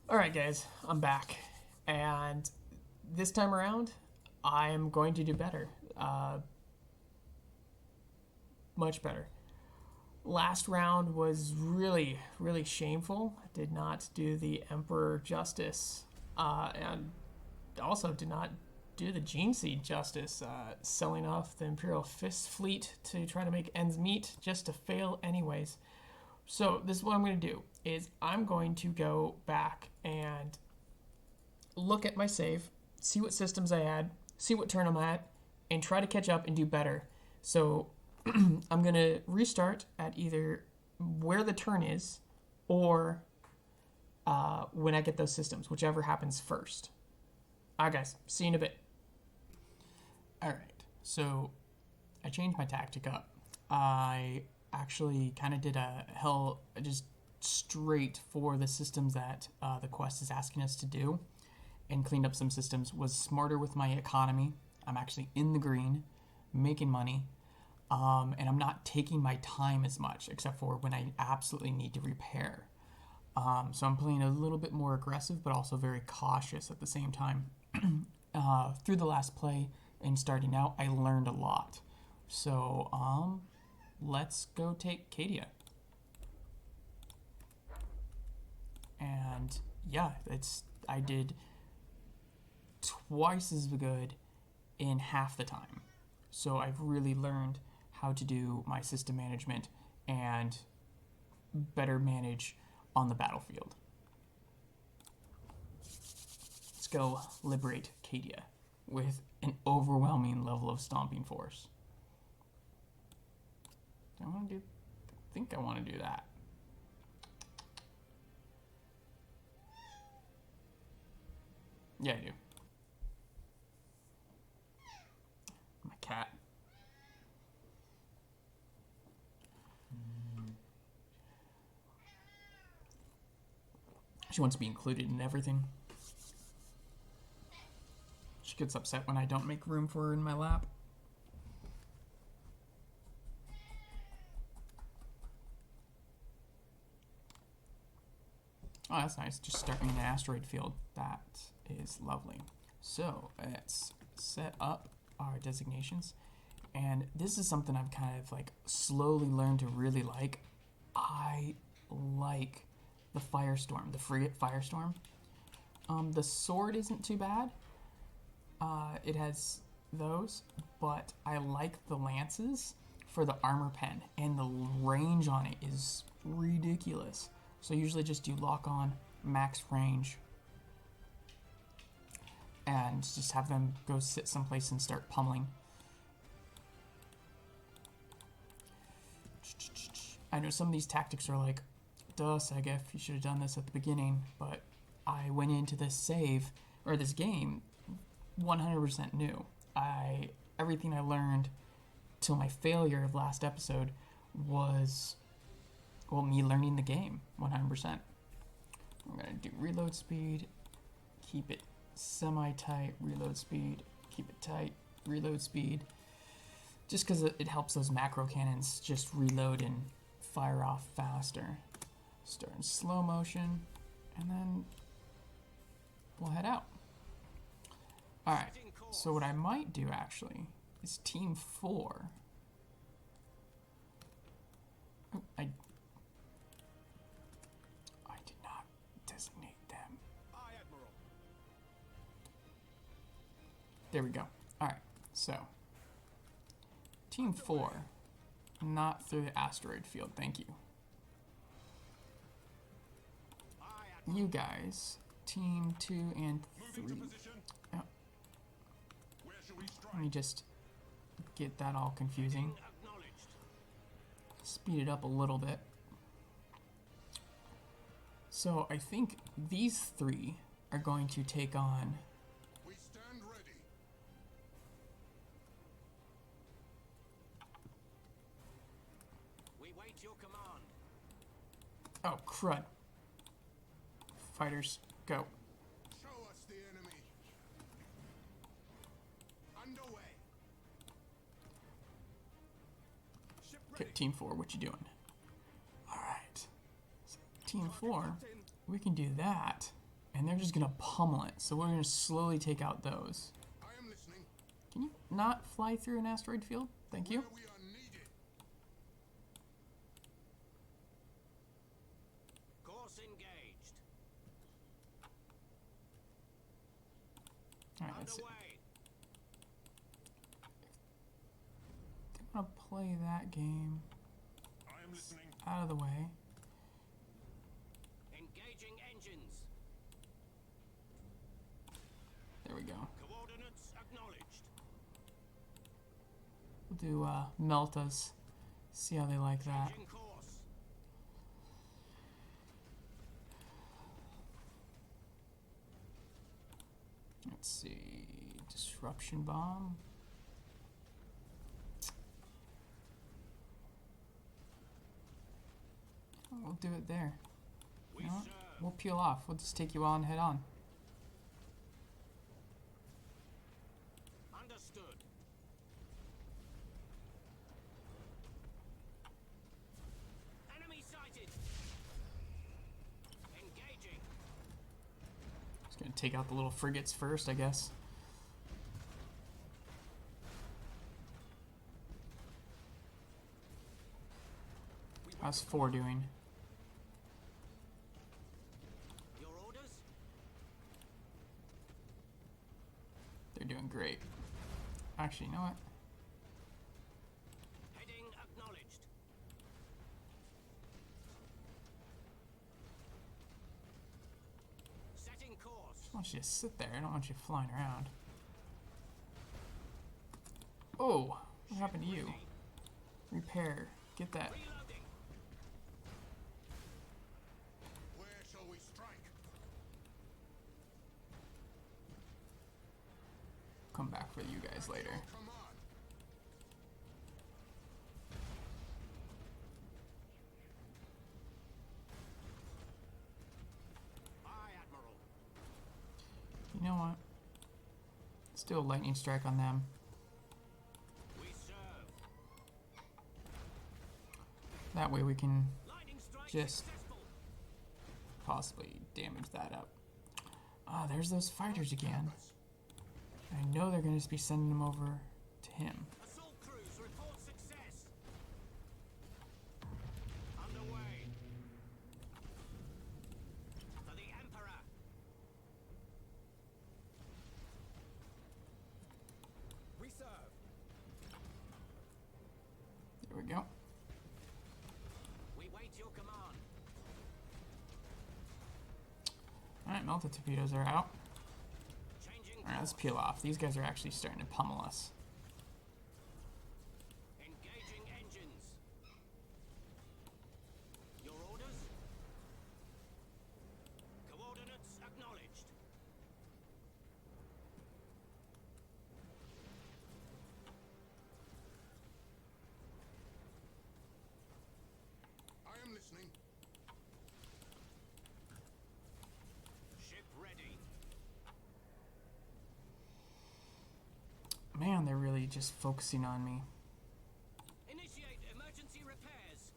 Alright guys, I'm back. And this time around, I am going to do better. Much better. Last round was really, really shameful. I did not do the Emperor justice. And also did not do the Gene Seed justice. Selling off the Imperial Fist fleet to try to make ends meet, just to fail anyways. So this is what I'm going to do, is I'm going to go back and look at my save, see what systems I had, see what turn I'm at, and try to catch up and do better. So I'm going to restart at either where the turn is or when I get those systems, whichever happens first. Alright guys, see you in a bit. Alright, so I changed my tactic up. I actually kind of did just straight for the systems that the quest is asking us to do, and cleaned up some systems. Was smarter with my economy. I'm actually in the green, making money, and I'm not taking my time as much, except for when I absolutely need to repair. So I'm playing a little bit more aggressive, but also very cautious at the same time. Through the last play and starting out, I learned a lot. So let's go take Cadia. And yeah, I did twice as good in half the time. So I've really learned how to do my system management and better manage on the battlefield. Let's go liberate Cadia with an overwhelming level of stomping force. I think I want to do that. Yeah, I do. My cat. She wants to be included in everything. She gets upset when I don't make room for her in my lap. Oh, that's nice. Just starting an asteroid field. That is lovely. So let's set up our designations. And this is something I've kind of like slowly learned to really like. I like the Firestorm, the frigate Firestorm. The sword isn't too bad. It has those, but I like the lances for the armor pen, and the range on it is ridiculous. So usually just do lock on, max range, and just have them go sit someplace and start pummeling. I know some of these tactics are like, duh, Segef, you should have done this at the beginning, but I went into this save, or this game, 100% new. Everything I learned till my failure of last episode was, well, me learning the game 100%. I'm going to do reload speed, keep it semi-tight, reload speed, keep it tight, reload speed, just because it helps those macro cannons just reload and fire off faster. Start in slow motion, and then we'll head out. Alright, so what I might do actually is Team 4. Oh, I did not designate them. Admiral. There we go. Alright, so Team 4, not through the asteroid field, thank you. You guys, Team 2 and 3. Oh. Let me just get that all confusing. Speed it up a little bit. So I think these 3 are going to take on... We stand ready. We wait your command. Oh, crud. Fighters, go. Show us the enemy. Underway. Ship Okay, ready. Team 4, what you doing? Alright. So Team 4, we can do that. And they're just gonna pummel it. So we're gonna slowly take out those. I am listening. Can you not fly through an asteroid field? Thank you. Where we are needed. Course engaged. Alright, let's see. Underway. I want to play that game I am listening. out of the way. Engaging engines. There we go. Coordinates acknowledged. We'll do Meltas. See how they like that. Changing course. Let's see. Disruption bomb. We'll do it there. We You know what? serve. We'll peel off. We'll just take you on head on. Understood. Enemy sighted. Engaging. Just gonna take out the little frigates first, I guess. How's 4 doing? Your orders? They're doing great. Actually, you know what? Heading acknowledged. Setting course. I want you to sit there. I don't want you flying around. Oh, what happened to you? Ready. Repair. Get that. Reloading. Where shall we strike? Come back for you guys later. Your command. Aye, Admiral. You know what? Let's do a lightning strike on them. We serve. That way we can Lightning strike Just- successful. possibly damage that up. Ah, there's those fighters again. I know they're going to just be sending them over to him. Assault crews report success. Underway. For the Emperor. We serve. There we go. We wait your command. Alright, melted torpedoes are out. Changing Alright, let's course. peel off. These guys are actually starting to pummel us. Engaging engines. Your orders? Coordinates acknowledged. I am listening. Ship ready. Man, they're really just focusing on me. Initiate emergency repairs.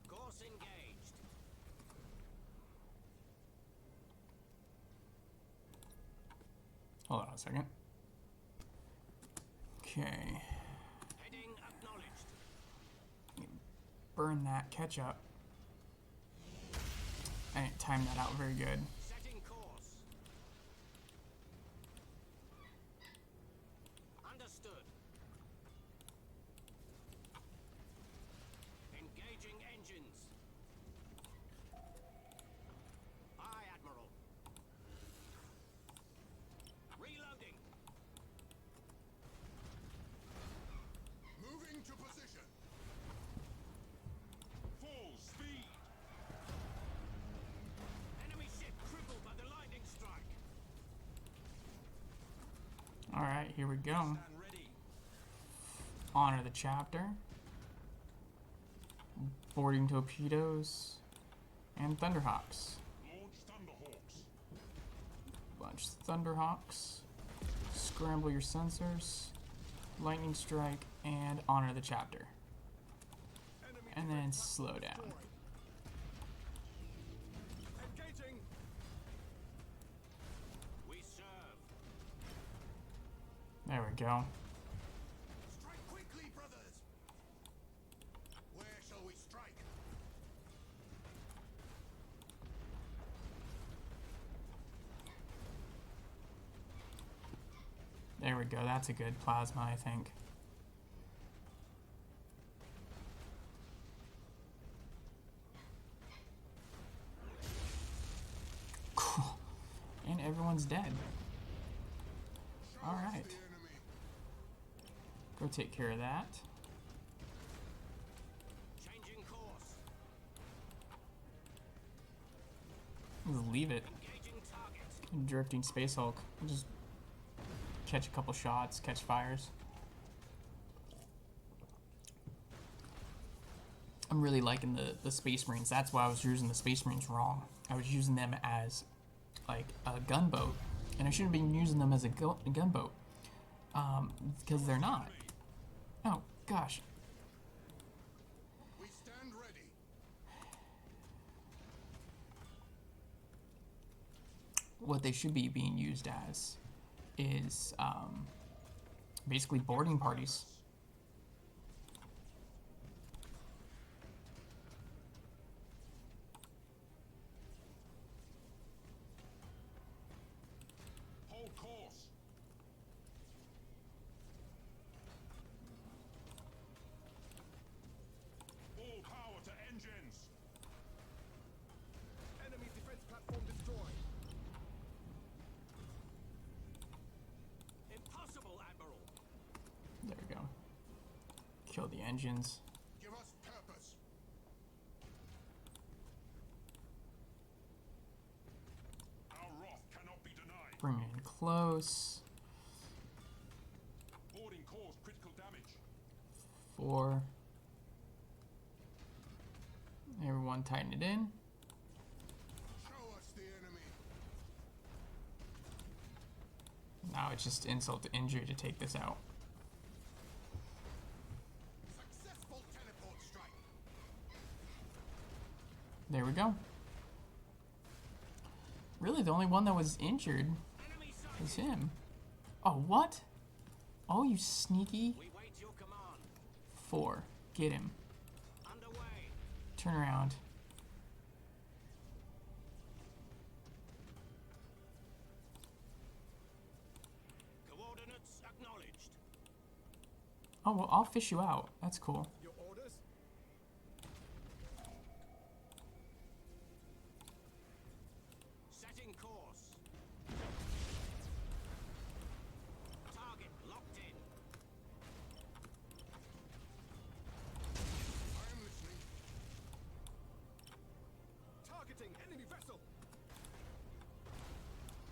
Course engaged. Hold on a second. Okay. Heading acknowledged. Burn that. Catch up. I didn't time that out very good. Setting course. Understood. Engaging engines. Aye, Admiral. Reloading. Moving to position. Full speed. Enemy ship crippled by the lightning strike. Alright, here we go. Stand ready. Honor the chapter. Boarding torpedoes. And Thunderhawks. Launch Thunderhawks. Launch Thunderhawks. Scramble your sensors. Lightning strike. And honor the chapter. And then slow down. Engaging. We serve. There we go. Strike quickly, brothers! Where shall we strike? There we go. That's a good plasma, I think. Cool. And everyone's dead. Show All us right. the enemy. Go take care of that. Changing course. Just leave it. Engaging target. Drifting Space Hulk. Just catch a couple shots, catch fires. I'm really liking the Space Marines. That's why I was using the Space Marines wrong. I was using them as like a gunboat, and I shouldn't have been using them as a gunboat because they're not. Oh gosh. We stand ready. What they should be being used as is basically boarding parties. Hold course. All power to engines. Enemy defense platform destroyed. Impossible, Admiral. There we go. Kill the engines. Give us purpose. Our wrath cannot be denied. Bring it in close. Boarding caused critical damage. 4. Everyone tighten it in. Show us the enemy. Now it's just insult to injury to take this out. Successful teleport strike. There we go. Really, the only one that was injured Enemy was sighted. him. Oh, what? Oh, you sneaky. We wait your command. 4. Get him. Underway. Turn around. Coordinates acknowledged. Oh, well, I'll fish you out. That's cool. Your orders? Setting course. Target locked in. I am listening. Targeting enemy vessel.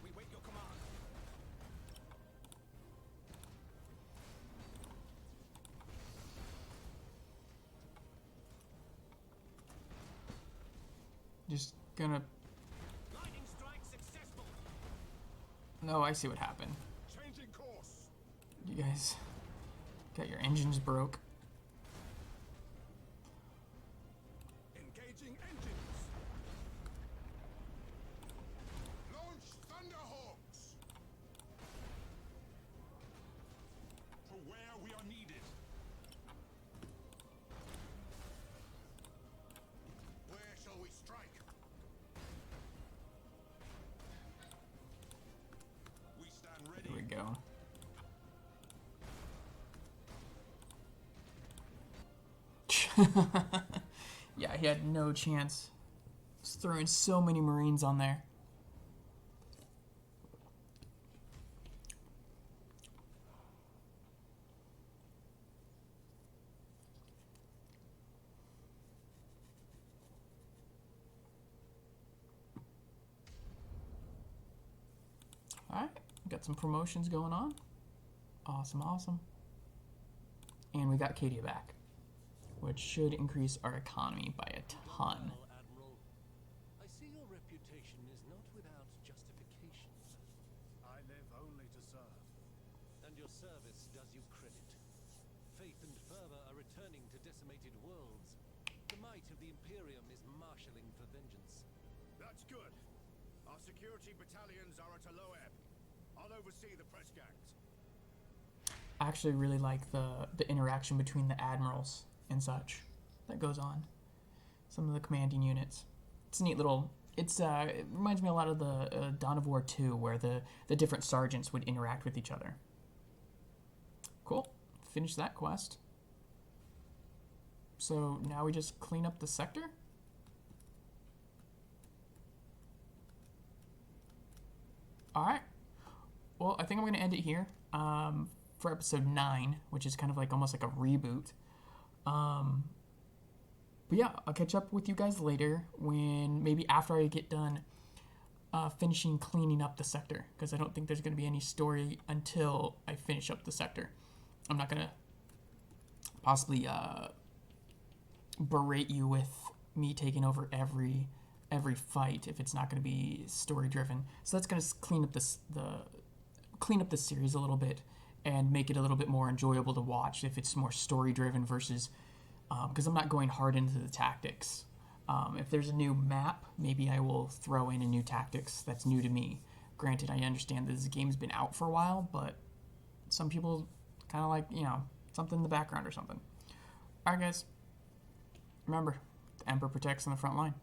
We wait your command. Just gonna... Lightning strike successful. No, I see what happened. Changing course. You guys got your engines broke. Engaging engines. Launch Thunderhawks. To where we are needed. Where shall we strike? We stand ready. Here we go. Yeah, he had no chance. Just throwing so many Marines on there. Alright, got some promotions going on. Awesome, awesome. And we got Cadia back, which should increase our economy by a ton. Well, Admiral, I see your reputation is not without justification. I live only to serve. And your service does you credit. Faith and fervor are returning to decimated worlds. might of the Imperium is marshalling for vengeance. That's good. Our security battalions are at a low ebb. I'll oversee the press gangs. I actually really like the interaction between the admirals and such that goes on. Some of the commanding units. It's a neat little. It reminds me a lot of the Dawn of War 2, where the different sergeants would interact with each other. Cool. Finish that quest. So now we just clean up the sector? Alright. Well, I think I'm going to end it here for episode 9, which is kind of like almost like a reboot. But yeah, I'll catch up with you guys later when maybe after I get done finishing cleaning up the sector, because I don't think there's going to be any story until I finish up the sector. I'm not going to possibly berate you with me taking over every fight if it's not going to be story driven. So that's going to clean up the series a little bit and make it a little bit more enjoyable to watch if it's more story driven versus because I'm not going hard into the tactics. If there's a new map, maybe I will throw in a new tactics that's new to me. Granted, I understand that this game's been out for a while, but some people kind of like, something in the background or something. Alright guys, remember, the Emperor protects on the front line.